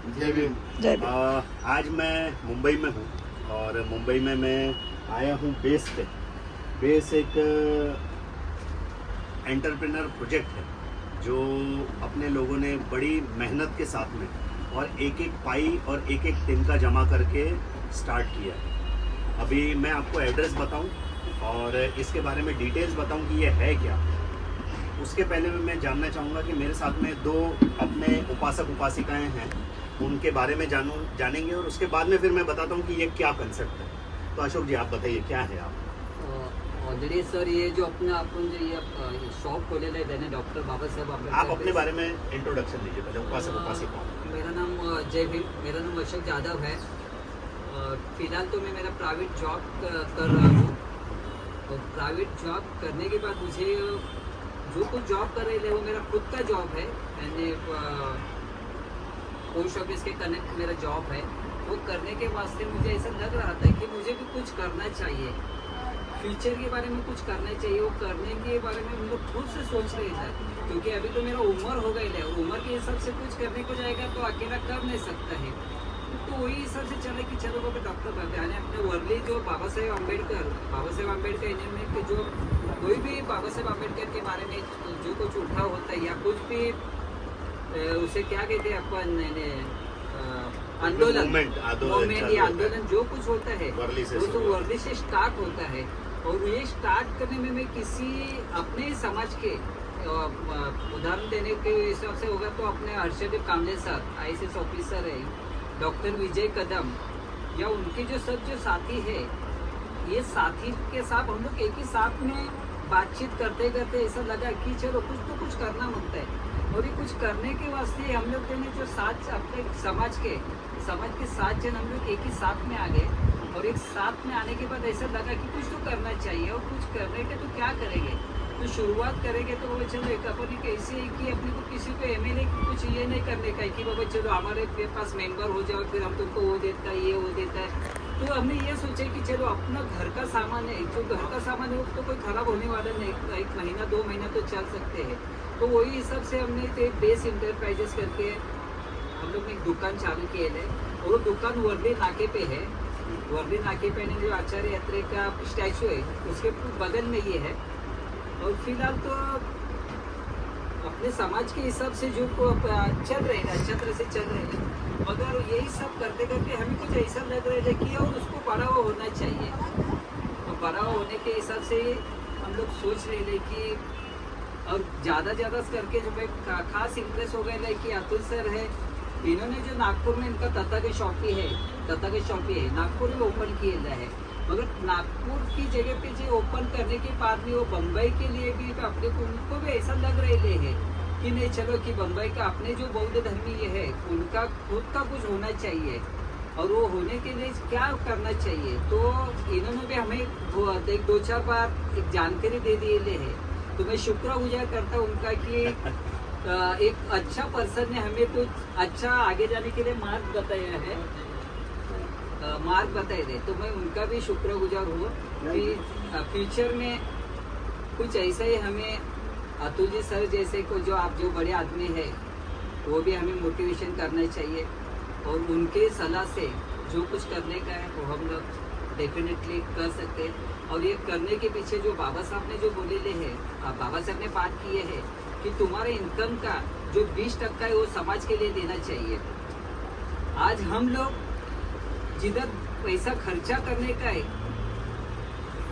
जय भीम। जय भीम। आज मैं मुंबई में हूँ और मुंबई में मैं आया हूँ बेस पे। बेस एक एंटरप्रेन्योर प्रोजेक्ट है जो अपने लोगों ने बड़ी मेहनत के साथ में और एक एक पाई और एक एक तिनका जमा करके स्टार्ट किया है। अभी मैं आपको एड्रेस बताऊं और इसके बारे में डिटेल्स बताऊं कि ये है क्या। उसके पहले में मैं जानना चाहूँगा कि मेरे साथ में दो अपने उपासक उपासिकाएं हैं, उनके बारे में जानेंगे और उसके बाद में फिर मैं बताता हूँ कि ये क्या कंसेप्ट है। तो अशोक जी आप बताइए क्या है आप। ऑलरेडी सर ये जो अपना अपन जो ये शॉप खोलेला है त्याने डॉक्टर बाबासाहेब आंबेडकर। आप अपने बारे में इंट्रोडक्शन दीजिए पहले, उपासक उपासिका। मेरा नाम जय भीम, मेरा नाम अशोक यादव है। फिलहाल तो मैं मेरा प्राइवेट जॉब कर रहा हूँ और प्राइवेट जॉब करने के बाद मुझे जो कुछ जॉब कर रहे थे वो मेरा खुद का जॉब है। मैंने पोस्ट ऑफिस के कनेक्ट मेरा जॉब है। वो करने के वास्ते मुझे ऐसा लग रहा था कि मुझे भी कुछ करना चाहिए, फ्यूचर के बारे में कुछ करना चाहिए। वो करने के बारे में हम लोग खुद से सोच रहे थे क्योंकि अभी तो मेरा उम्र हो गई है और उम्र के हिसाब से कुछ करने को जाएगा तो अकेला कर नहीं सकता है। तो वही हिसाब से चले कि चलो बाबा डॉक्टर बनते अपने वर्ली जो बाबा साहेब अम्बेडकर इन्होंने के जो कोई भी बाबा साहेब अम्बेडकर के बारे में जो कुछ उठा होता है या कुछ भी उसे क्या कहते हैं अपन आंदोलन जो कुछ होता है वो तो वर्ली से स्टार्ट होता है। और ये स्टार्ट करने में मैं किसी अपने समाज के उदाहरण देने के हिसाब से होगा तो अपने हर्षदीप कामले सर IAS ऑफिसर है, डॉक्टर विजय कदम या उनके जो सब जो साथी है, ये साथी के साथ हम लोग एक ही साथ में बातचीत करते करते ऐसा लगा कि चलो कुछ तो कुछ करना होता है। और ये कुछ करने के वास्ते हम लोग जो साथ अपने समाज के साथ जन हम लोग एक ही साथ में आ गए। और एक साथ में आने के बाद ऐसा लगा कि कुछ तो करना चाहिए और कुछ करने के तो क्या करेंगे, तो शुरुआत करेंगे तो बाबा चलो एक अपन कैसे है कि अपने को किसी को MLA कुछ ये नहीं करने का है कि बाबा चलो हमारे पास मेंबर हो जाओ फिर हम तुमको वो देता है ये वो देता है। तो हमने ये सोचा कि चलो अपना घर का सामान है, जो घर का सामान है वो तो कोई खराब होने वाला नहीं, एक महीना 2 महीना तो चल सकते हैं। तो वही हिसाब से हमने बेस इंटरप्राइजेस करके हम लोग ने एक दुकान चालू किए है और वो दुकान वर्ली नाके पे है। वर्ली नाके पे जो आचार्य यात्रे का स्टैचू है उसके बगल में ये है। और फिलहाल तो अपने समाज के हिसाब से जो चल रहे हैं अच्छे तरह से चल रहे हैं, मगर यही सब करते करते हमें कुछ ऐसा लग रहा है कि और उसको बढ़ावा होना चाहिए। तो बढ़ावा होने के हिसाब से हम लोग सोच रहे थे कि और ज़्यादा करके जो मैं खास इंप्रेस हो गए कि अतुल सर है, इन्होंने जो नागपुर में इनका तथा के शॉपी है नागपुर में ओपन किया है। मगर नागपुर की जगह पे जो ओपन करने के बाद भी वो बम्बई के लिए भी अपने को उनको भी ऐसा लग रहे है कि नहीं चलो कि बम्बई का अपने जो बौद्ध धर्मी ये है उनका खुद का कुछ होना चाहिए और वो होने के लिए क्या करना चाहिए। तो इन्होंने भी हमें 2-4 बार एक जानकारी दे दिए है। तो मैं शुक्रगुजार करता हूँ उनका कि एक अच्छा पर्सन ने हमें कुछ अच्छा आगे जाने के लिए मार्ग बताए थे। तो मैं उनका भी शुक्रगुजार हूँ कि फ्यूचर में कुछ ऐसा ही हमें अतुल जी सर जैसे को जो बड़े आदमी है वो भी हमें मोटिवेशन करना चाहिए और उनके सलाह से जो कुछ करने का है वो हम लोग डेफिनेटली कर सकते हैं। और ये करने के पीछे जो बाबा साहब ने जो बोलेले हैं, बाबा साहब ने बात की है कि तुम्हारे इनकम का जो 20% है वो समाज के लिए देना चाहिए। आज हम लोग जिधर पैसा खर्चा करने का है,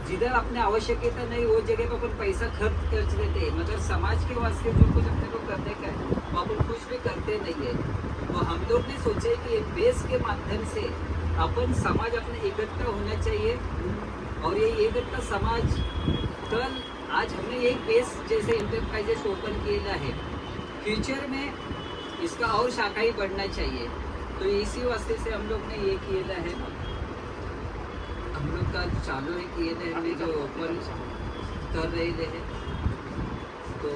जिधर अपने आवश्यकता नहीं वो जगह पर अपन पैसा खर्च देते हैं, मगर समाज के वास्ते जो कुछ अपने को करने का है वो अपन कुछ भी करते नहीं है। तो हम लोग ने सोचे कि बेस के माध्यम से अपन समाज अपने इकट्ठा होना चाहिए और ये इकट्ठा समाज कल आज हमने एक बेस जैसे इंटरप्राइजेस ओपन किया है, फ्यूचर में इसका और शाखा ही बढ़ना चाहिए। तो इसी वास्ते से हम लोग ने ये किया है, हम लोग का चालू है किए हमने जो ओपन कर रहे हैं। तो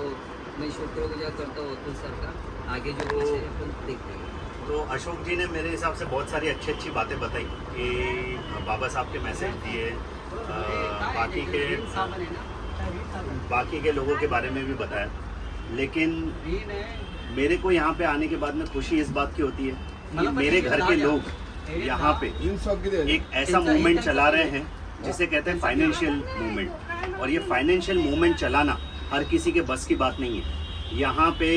मैं शुक्रगुजार करता हूँ अतुल सर का, आगे जो कुछ है अपन देखते हैं। तो अशोक जी ने मेरे हिसाब से बहुत सारी अच्छी बातें बताई कि बाबा साहब के मैसेज दिए, बाकी के लोगों के बारे में भी बताया। लेकिन मेरे को यहाँ पे आने के बाद में खुशी इस बात की होती है कि मेरे घर के लोग यहाँ पे एक ऐसा मूवमेंट चला रहे हैं जिसे कहते हैं फाइनेंशियल मूवमेंट। और ये फाइनेंशियल मूवमेंट चलाना हर किसी के बस की बात नहीं है। यहाँ पे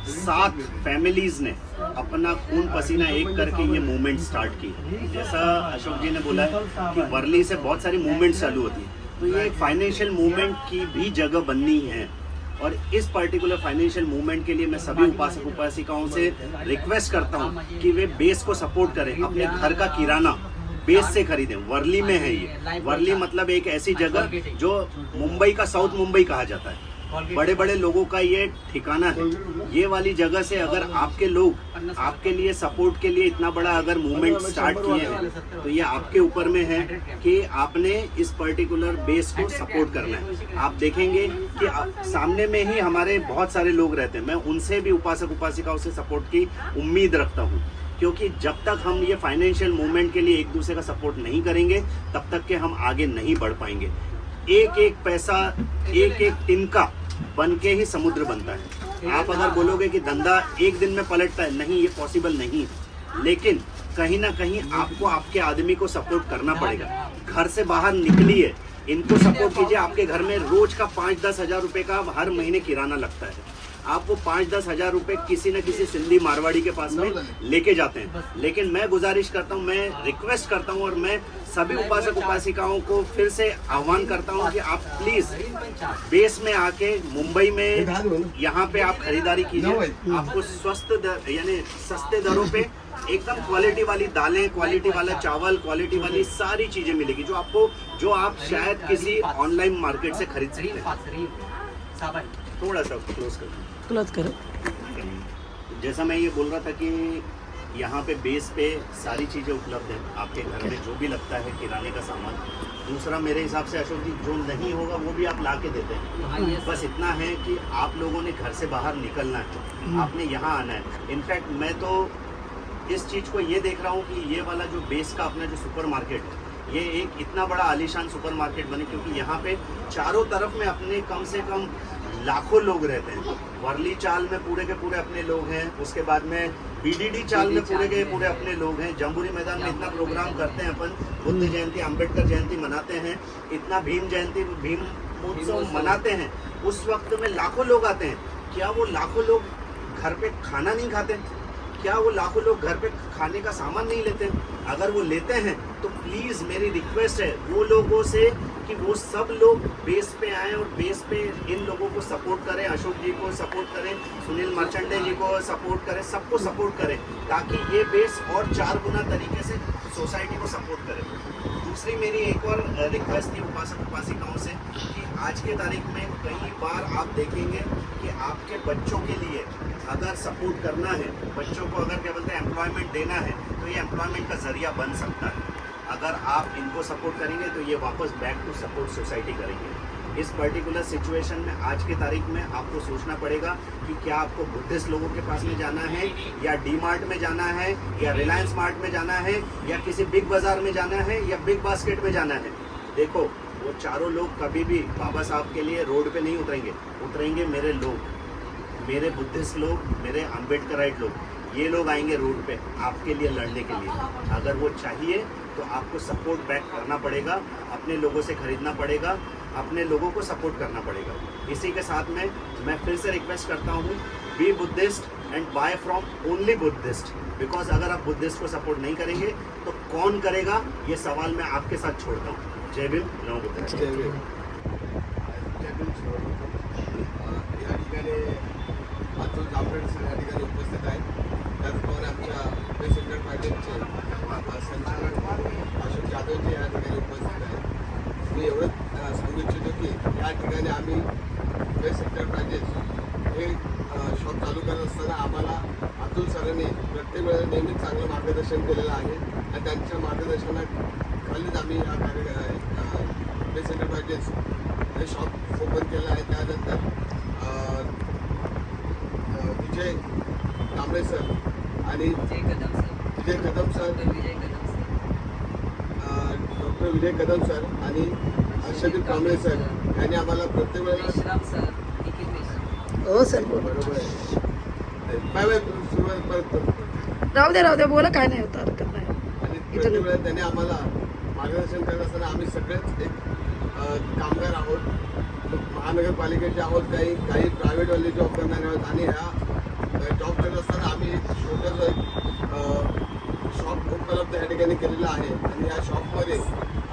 7 फैमिलीज ने अपना खून पसीना एक करके ये मूवमेंट स्टार्ट की। जैसा अशोक जी ने बोला है कि वर्ली से बहुत सारी मूवमेंट चालू होती है, तो ये एक फाइनेंशियल मूवमेंट की भी जगह बननी है। और इस पर्टिकुलर फाइनेंशियल मूवमेंट के लिए मैं सभी उपासक उपासिकाओं से रिक्वेस्ट करता हूँ कि वे बेस को सपोर्ट करें। अपने घर का किराना बेस से खरीदें। वर्ली में है ये। वर्ली मतलब एक ऐसी जगह जो मुंबई का साउथ मुंबई कहा जाता है, बड़े बड़े लोगों का ये ठिकाना है। ये वाली जगह से अगर आपके लोग आपके लिए सपोर्ट के लिए इतना बड़ा अगर मूवमेंट स्टार्ट किए हैं, तो ये आपके ऊपर में है कि आपने इस पर्टिकुलर बेस को सपोर्ट करना है। आप देखेंगे कि सामने में ही हमारे बहुत सारे लोग रहते हैं। मैं उनसे भी उपासक उपासिकाओं से सपोर्ट की उम्मीद रखता हूँ, क्योंकि जब तक हम ये फाइनेंशियल मूवमेंट के लिए एक दूसरे का सपोर्ट नहीं करेंगे तब तक के हम आगे नहीं बढ़ पाएंगे। एक एक पैसा, एक एक तिनका बन के ही समुद्र बनता है। आप अगर बोलोगे कि धंधा एक दिन में पलटता है, नहीं, ये पॉसिबल नहीं है। लेकिन कहीं ना कहीं आपको आपके आदमी को सपोर्ट करना पड़ेगा। घर से बाहर निकलिए, इनको सपोर्ट कीजिए। आपके घर में रोज का 5-10 हज़ार रुपए का हर महीने किराना लगता है। आप वो 5-10 हज़ार रुपए किसी न किसी सिंधी मारवाड़ी के पास में लेके जाते हैं। लेकिन मैं गुजारिश करता हूँ, मैं रिक्वेस्ट करता हूँ और मैं सभी उपासक उपासिकाओं को फिर से आह्वान करता हूँ कि आप प्लीज बेस में आके मुंबई में यहाँ पे आप खरीदारी कीजिए। आपको यानी सस्ते दरों पे एकदम क्वालिटी वाली दालें, क्वालिटी वाला चावल, क्वालिटी वाली सारी चीजें मिलेगी जो आप शायद किसी ऑनलाइन मार्केट से खरीद सकते हैं। थोड़ा सा क्लोज करो। जैसा मैं ये बोल रहा था कि यहाँ पे बेस पे सारी चीज़ें उपलब्ध हैं। आपके घर में जो भी लगता है किराने का सामान। दूसरा मेरे हिसाब से अशोक जी, जो नहीं होगा वो भी आप ला के देते हैं। बस इतना है कि आप लोगों ने घर से बाहर निकलना है, आपने यहाँ आना है। इनफैक्ट मैं तो इस चीज़ को ये देख रहा हूँ कि ये वाला जो बेस का अपना जो सुपर मार्केट है, ये एक इतना बड़ा आलीशान सुपर मार्केट बने, क्योंकि यहाँ पे चारों तरफ में अपने कम से कम लाखों लोग रहते हैं। वर्ली चाल में पूरे के पूरे अपने लोग हैं। उसके बाद में बीडीडी चाल में पूरे के पूरे अपने लोग हैं। जम्बूरी मैदान में इतना प्रोग्राम करते हैं अपन, बुद्ध जयंती, अंबेडकर जयंती मनाते हैं, इतना भीम जयंती, भीम उत्सव मनाते हैं। उस वक्त में लाखों लोग आते हैं। क्या वो लाखों लोग घर पे खाना नहीं खाते? क्या वो लाखों लोग घर पे खाने का सामान नहीं लेते? अगर वो लेते हैं तो प्लीज़ मेरी रिक्वेस्ट है वो लोगों से कि वो सब लोग बेस पे आएँ और बेस पे इन लोगों को सपोर्ट करें। अशोक जी को सपोर्ट करें, सुनील मर्चेंडे जी को सपोर्ट करें, सबको सपोर्ट करें, ताकि ये बेस और 4 गुना तरीके से सोसाइटी को सपोर्ट करें। दूसरी मेरी एक और रिक्वेस्ट थी उपासक उपासिकाओं से कि आज के तारीख में कई बार आप देखेंगे कि आपके बच्चों के लिए अगर सपोर्ट करना है, बच्चों को अगर क्या बोलते हैं एम्प्लॉयमेंट देना है, तो ये एम्प्लॉयमेंट का जरिया बन सकता है। अगर आप इनको सपोर्ट करेंगे तो ये वापस बैक टू सपोर्ट सोसाइटी करेंगे। इस पर्टिकुलर सिचुएशन में आज की तारीख में आपको सोचना पड़ेगा कि क्या आपको बुद्धिस्ट लोगों के पास में जाना है, या डी मार्ट में जाना है, या रिलायंस मार्ट में जाना है, या किसी बिग बाजार में जाना है, या बिग बास्केट में जाना है। देखो, वो चारों लोग कभी भी बाबा साहब के लिए रोड पे नहीं उतरेंगे मेरे लोग, मेरे बुद्धिस्ट लोग, मेरे अम्बेडकराइट लोग, ये लोग आएंगे रोड पे आपके लिए लड़ने के लिए। अगर वो चाहिए तो आपको सपोर्ट बैक करना पड़ेगा, अपने लोगों से खरीदना पड़ेगा, अपने लोगों को सपोर्ट करना पड़ेगा। इसी के साथ में मैं फिर से रिक्वेस्ट करता हूँ, be Buddhist and buy from only Buddhist. Because अगर आप बुद्धिस्ट को सपोर्ट नहीं करेंगे तो कौन करेगा, ये सवाल मैं आपके साथ छोड़ता हूँ। जय भीम, नमो बुद्धाय। जय भीम। या ठिकाणी अतुल जांभेड सर या ठिकाणी उपस्थित आहेत। त्याचप्रमाणे आमच्या बेस एंटरप्राइजेसचे संचालक अशोक जाधवजी या ठिकाणी उपस्थित आहेत। मी एवढंच सांगू इच्छितो की या ठिकाणी आम्ही बेस एंटरप्राइजेस हे शॉप चालू करत असताना आम्हाला अतुल सरांनी प्रत्येक वेळेला नेहमीच चांगलं मार्गदर्शन केलेलं आहे आणि त्यांच्या मार्गदर्शनाखालीच आम्ही हा बेस एंटरप्राइजेस हे शॉप ओपन केलं आहे। त्यानंतर विजय कांबळे सर आणि विजय कदम सर, डॉक्टर विजय कदम सर आणि हर्षदीप कांबळे सर यांनी आम्हाला प्रत्येक वेळेला हो सर, बरोबर आहे। बाय बाय, सुरुवात परत राहू दे बोला, काय नाही होत, हरकत नाही. आणि प्रत्येक वेळेला त्याने आम्हाला मार्गदर्शन करत असताना आम्ही सगळेच एक कामगार आहोत, महानगरपालिकेचे आहोत, काही प्रायव्हेटवाले जॉब करणारे आहोत. आणि ह्या जॉब करत असताना आम्ही एक छोटंसं शॉप उपलब्ध या ठिकाणी केलेलं आहे. आणि या शॉपमध्ये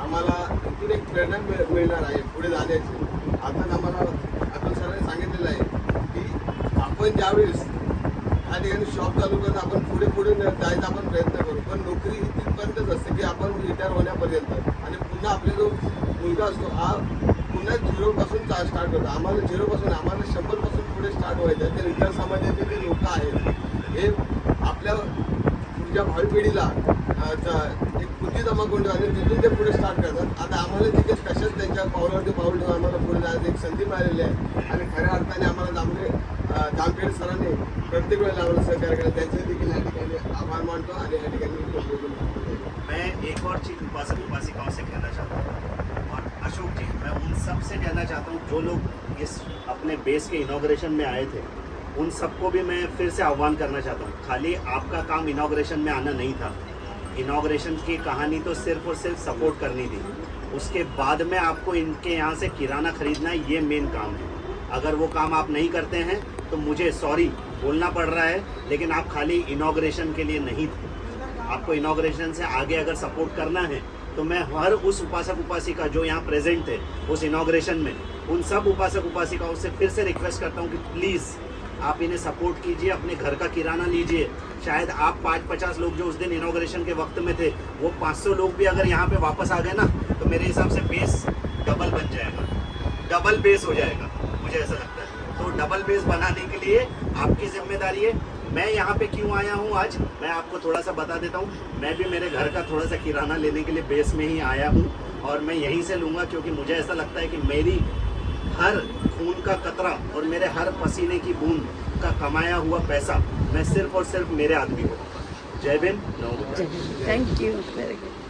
आम्हाला इथून एक प्रेरणा मिळणार आहे पुढे जाण्याची. आता आम्हाला अतुल सरांनी सांगितलेलं आहे की आपण ज्यावेळेस या ठिकाणी शॉप चालू करत आपण पुढे जायचा आपण प्रयत्न करू, पण नोकरी ही तिथपर्यंतच असते की आपण रिटायर होण्यापर्यंत. आणि पुन्हा आपला जो मुलगा असतो हा पुन्हा 0पासून स्टार्ट करतो. आम्हाला 0पासून आम्हाला 100पासून पुढे स्टार्ट व्हायचं. ते रिटायर समाजाचे जे लोक आहेत हे आपल्या पुढच्या भावी पिढीला एक बुद्धी जमा करून आणि तिथून ते पुढे स्टार्ट करतात. आता आम्हाला तिथे कशाच त्यांच्या पावलावरती पाऊल ठेवून आम्हाला पुढे जायची एक संधी मिळालेली आहे. आणि खऱ्या अर्थाने आम्हाला जामखेड सरांनी प्रत्येक वेळेला आम्हाला सहकार्य केलं, त्यांचे देखील या ठिकाणी आभार मानतो. आणि या ठिकाणी मैं एक और चीज़ उपासक उपासिकाओं से कहना चाहता हूँ, और अशोक जी, मैं उन सब से कहना चाहता हूँ जो लोग इस अपने बेस के इनॉग्रेशन में आए थे, उन सबको भी मैं फिर से आह्वान करना चाहता हूँ. खाली आपका काम इनॉग्रेशन में आना नहीं था. इनॉग्रेशन की कहानी तो सिर्फ और सिर्फ सपोर्ट करनी थी. उसके बाद में आपको इनके यहाँ से किराना खरीदना है, ये मेन काम है. अगर वो काम आप नहीं करते हैं तो मुझे सॉरी बोलना पड़ रहा है, लेकिन आप खाली इनॉग्रेशन के लिए नहीं थे. आपको इनॉग्रेशन से आगे अगर सपोर्ट करना है तो मैं हर उस उपासक उपासिका जो यहाँ प्रेजेंट थे उस इनॉग्रेशन में, उन सब उपासक उपासिकाओं से फिर से रिक्वेस्ट करता हूँ कि प्लीज़ आप इन्हें सपोर्ट कीजिए, अपने घर का किराना लीजिए. शायद आप 5-50 लोग जो उस दिन इनॉग्रेशन के वक्त में थे, वो 500 लोग भी अगर यहाँ पे वापस आ गए ना, तो मेरे हिसाब से बेस डबल बन जाएगा, डबल बेस हो जाएगा, मुझे ऐसा लगता है. तो डबल बेस बनाने के लिए आपकी जिम्मेदारी है. मैं यहाँ पे क्यों आया हूँ आज, मैं आपको थोड़ा सा बता देता हूँ. मैं भी मेरे घर का थोड़ा सा किराना लेने के लिए बेस में ही आया हूँ, और मैं यहीं से लूँगा, क्योंकि मुझे ऐसा लगता है कि मेरी हर खून का कतरा और मेरे हर पसीने की बूंद का कमाया हुआ पैसा मैं सिर्फ और सिर्फ मेरे आदमी को दूंगा. जय भीम. Thank you, very good.